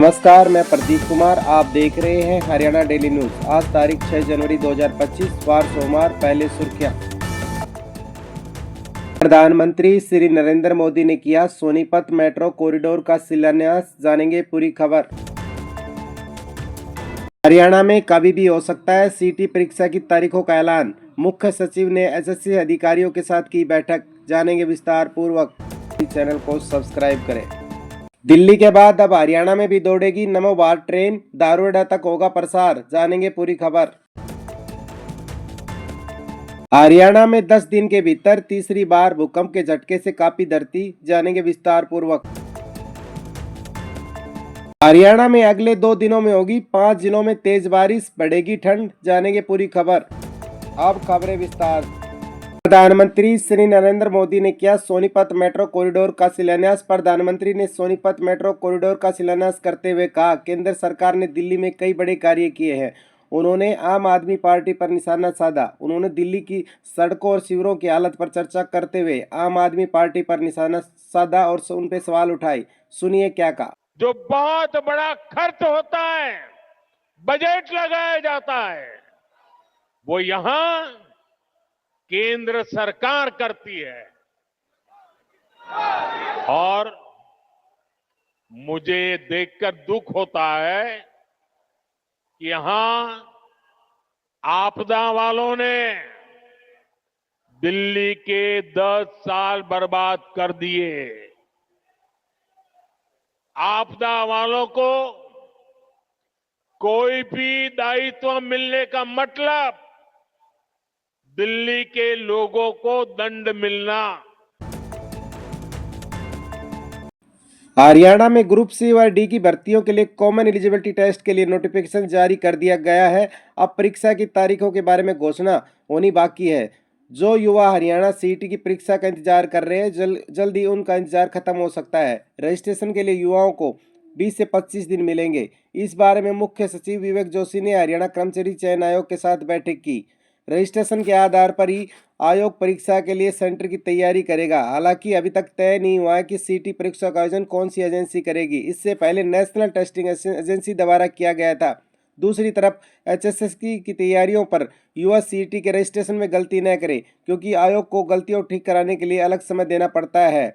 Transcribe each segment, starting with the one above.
नमस्कार, मैं प्रदीप कुमार। आप देख रहे हैं हरियाणा डेली न्यूज। आज तारीख 6 जनवरी 2025 वार सोमवार। पहले सुर्खियां। प्रधानमंत्री श्री नरेंद्र मोदी ने किया सोनीपत मेट्रो कॉरिडोर का शिलान्यास। जानेंगे पूरी खबर। हरियाणा में कभी भी हो सकता है सीटी परीक्षा की तारीखों का ऐलान। मुख्य सचिव ने एसएससी अधिकारियों के साथ की बैठक। जानेंगे विस्तार पूर्वक। चैनल को सब्सक्राइब करें। दिल्ली के बाद अब हरियाणा में भी दौड़ेगी नमो भारत ट्रेन। दारोडा तक होगा प्रसार। जानेंगे पूरी खबर। हरियाणा में 10 दिन के भीतर तीसरी बार भूकंप के झटके से कांपी धरती। जानेंगे विस्तार पूर्वक। हरियाणा में अगले 2 दिनों में होगी 5 जिलों में तेज बारिश, बढ़ेगी ठंड। जानेंगे पूरी खबर। अब खबरें विस्तार। प्रधानमंत्री श्री नरेंद्र मोदी ने किया सोनीपत मेट्रो कॉरिडोर का शिलान्यास। प्रधानमंत्री ने सोनीपत मेट्रो कॉरिडोर का शिलान्यास करते हुए कहा, केंद्र सरकार ने दिल्ली में कई बड़े कार्य किए हैं। उन्होंने आम आदमी पार्टी पर निशाना साधा। उन्होंने दिल्ली की सड़कों और शिविरों की हालत पर चर्चा करते हुए आम आदमी पार्टी पर निशाना साधा और उन पे सवाल उठाए। सुनिए क्या कहा। जो बहुत बड़ा खर्च होता है, बजट लगाया जाता है, वो यहां केंद्र सरकार करती है। और मुझे देखकर दुख होता है कि यहां आपदा वालों ने दिल्ली के 10 साल बर्बाद कर दिए। आपदा वालों को कोई भी दायित्व मिलने का मतलब दिल्ली के लोगों को दंड मिलना। हरियाणा में ग्रुप सी व डी की भर्तियों के लिए कॉमन एलिजिबिलिटी टेस्ट के लिए नोटिफिकेशन जारी कर दिया गया है। अब परीक्षा की तारीखों के बारे में घोषणा होनी बाकी है। जो युवा हरियाणा सीईटी की परीक्षा का इंतजार कर रहे हैं, जल्द ही उनका इंतजार खत्म हो सकता है। रजिस्ट्रेशन के लिए युवाओं को 20 से 25 दिन मिलेंगे। इस बारे में मुख्य सचिव विवेक जोशी ने हरियाणा कर्मचारी चयन आयोग के साथ बैठक की। रजिस्ट्रेशन के आधार पर ही आयोग परीक्षा के लिए सेंटर की तैयारी करेगा। हालांकि अभी तक तय नहीं हुआ है कि सीटी परीक्षा का आयोजन कौन सी एजेंसी करेगी। इससे पहले नेशनल टेस्टिंग एजेंसी द्वारा किया गया था। दूसरी तरफ एचएसएससी की तैयारियों पर युवा सीटी के रजिस्ट्रेशन में गलती न करे, क्योंकि आयोग को गलतियों ठीक कराने के लिए अलग समय देना पड़ता है।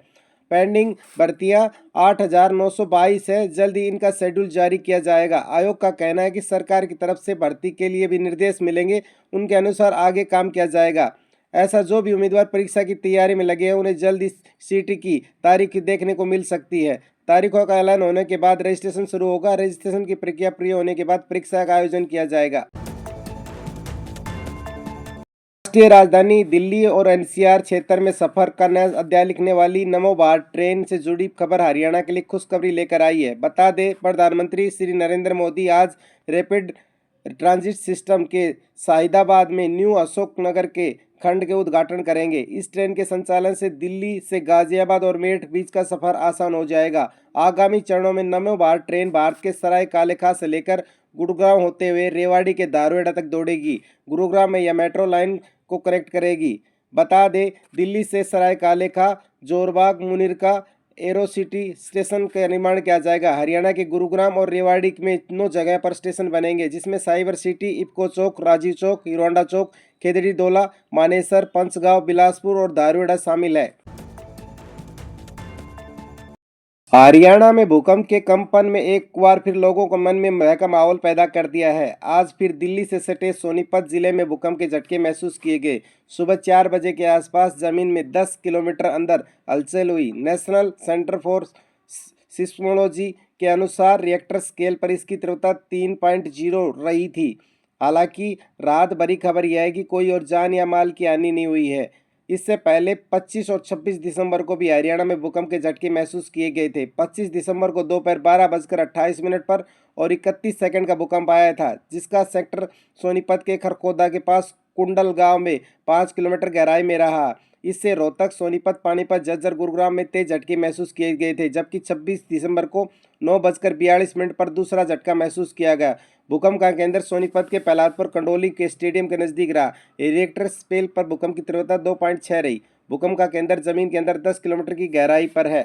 पेंडिंग भर्तियां 8,922 है। जल्द ही इनका शेड्यूल जारी किया जाएगा। आयोग का कहना है कि सरकार की तरफ से भर्ती के लिए भी निर्देश मिलेंगे, उनके अनुसार आगे काम किया जाएगा। ऐसा जो भी उम्मीदवार परीक्षा की तैयारी में लगे हैं, उन्हें जल्द ही सीटी की तारीख देखने को मिल सकती है। तारीखों का ऐलान होने के बाद रजिस्ट्रेशन शुरू होगा। रजिस्ट्रेशन की प्रक्रिया पूरी होने के बाद परीक्षा का आयोजन किया जाएगा। राष्ट्रीय राजधानी दिल्ली और एनसीआर क्षेत्र में सफर का नया अध्याय लिखने वाली नमो भारत ट्रेन से जुड़ी खबर हरियाणा के लिए खुशखबरी लेकर आई है। बता दें, प्रधानमंत्री श्री नरेंद्र मोदी आज रैपिड ट्रांजिट सिस्टम के शाहिदाबाद में न्यू अशोक नगर के खंड के उद्घाटन करेंगे। इस ट्रेन के संचालन से दिल्ली से गाजियाबाद और मेरठ बीच का सफर आसान हो जाएगा। आगामी चरणों में नमो भारत ट्रेन भारत के सराय कालेखां से लेकर गुड़गांव होते हुए रेवाड़ी के दारोड़ा तक दौड़ेगी। गुरुग्राम में यह मेट्रो लाइन को कनेक्ट करेगी। बता दें, दिल्ली से सराय कालेखां, जोरबाग, मुनिरका, एरोसिटी स्टेशन का निर्माण किया जाएगा। हरियाणा के गुरुग्राम और रेवाड़ी में 9 जगह पर स्टेशन बनेंगे, जिसमें साइबर सिटी, इफ्को चौक, राजीव चौक, हिरोंडा चौक, खेदड़ी डोला, मानेसर, पंचगांव, बिलासपुर और दारोड़ा शामिल है। हरियाणा में भूकंप के कंपन में एक बार फिर लोगों को मन में भय का माहौल पैदा कर दिया है। आज फिर दिल्ली से सटे सोनीपत जिले में भूकंप के झटके महसूस किए गए। सुबह 4 बजे के आसपास जमीन में 10 किलोमीटर अंदर हलचल हुई। नेशनल सेंटर फॉर सिस्मोलॉजी के अनुसार रिएक्टर स्केल पर इसकी तीव्रता 3.0 रही थी। हालांकि रात भरी खबर यह है कि कोई और जान या माल की हानि नहीं हुई है। इससे पहले 25 और 26 दिसंबर को भी हरियाणा में भूकंप के झटके महसूस किए गए थे। 25 दिसंबर को दोपहर 12:28 पर और 31 सेकंड का भूकंप आया था, जिसका सेक्टर सोनीपत के खरखोदा के पास कुंडल गांव में 5 किलोमीटर गहराई में रहा। इससे रोहतक, सोनीपत, पानीपत, झज्जर, गुरुग्राम में तेज झटके महसूस किए गए थे, जबकि 26 दिसंबर को 9:42 पर दूसरा झटका महसूस किया गया। भूकंप का केंद्र सोनीपत के प्रहलादपुर कंडोली के स्टेडियम के नजदीक रहा। रिएक्टर स्केल पर भूकंप की तीव्रता 2.6 रही। भूकंप का केंद्र जमीन के अंदर 10 किलोमीटर की गहराई पर है।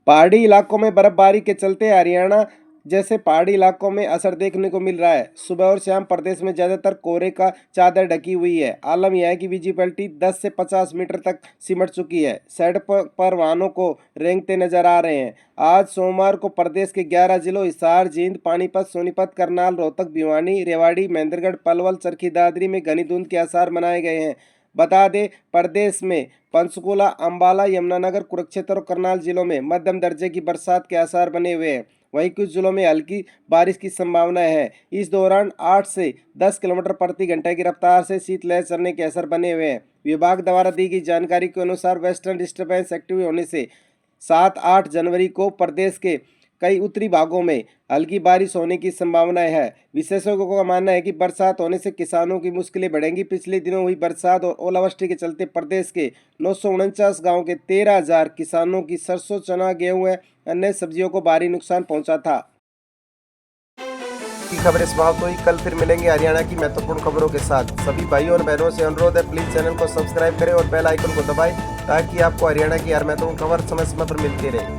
पहाड़ी इलाकों में बर्फबारी के चलते हरियाणा जैसे पहाड़ी इलाकों में असर देखने को मिल रहा है। सुबह और शाम प्रदेश में ज़्यादातर कोहरे का चादर ढकी हुई है। आलम यह है कि विजिबिलिटी 10 से 50 मीटर तक सिमट चुकी है। सड़क पर वाहनों को रेंगते नजर आ रहे हैं। आज सोमवार को प्रदेश के 11 जिलों हिसार, जींद, पानीपत, सोनीपत, करनाल, रोहतक, भिवानी, रेवाड़ी, महेंद्रगढ़, पलवल, चरखी दादरी में घनी धुंध के आसार बनाए गए हैं। बता दें, प्रदेश में पंचकुला, अंबाला, यमुनानगर, कुरुक्षेत्र और करनाल जिलों में मध्यम दर्जे की बरसात के आसार बने हुए हैं। वहीं कुछ जिलों में हल्की बारिश की संभावना है। इस दौरान 8 से 10 किलोमीटर प्रति घंटे की रफ्तार से शीतलहर चलने के असर बने हुए हैं। विभाग द्वारा दी गई जानकारी के अनुसार वेस्टर्न डिस्टर्बेंस एक्टिव होने से 7-8 जनवरी को प्रदेश के कई उत्तरी भागों में हल्की बारिश होने की संभावनाएं है। विशेषज्ञों का मानना है कि बरसात होने से किसानों की मुश्किलें बढ़ेंगी। पिछले दिनों हुई बरसात और ओलावृष्टि के चलते प्रदेश के 949 गांव के 13,000 किसानों की सरसों, चना, गेहूं व अन्य सब्जियों को भारी नुकसान पहुंचा था। खबरें समाप्त हुई। कल फिर मिलेंगे हरियाणा की महत्वपूर्ण खबरों के साथ। सभी भाइयों और बहनों से अनुरोध है, प्लीज चैनल को सब्सक्राइब करें और बेल आइकन को दबाएं ताकि आपको हरियाणा की हर महत्वपूर्ण खबर समय समय पर मिलती रहे।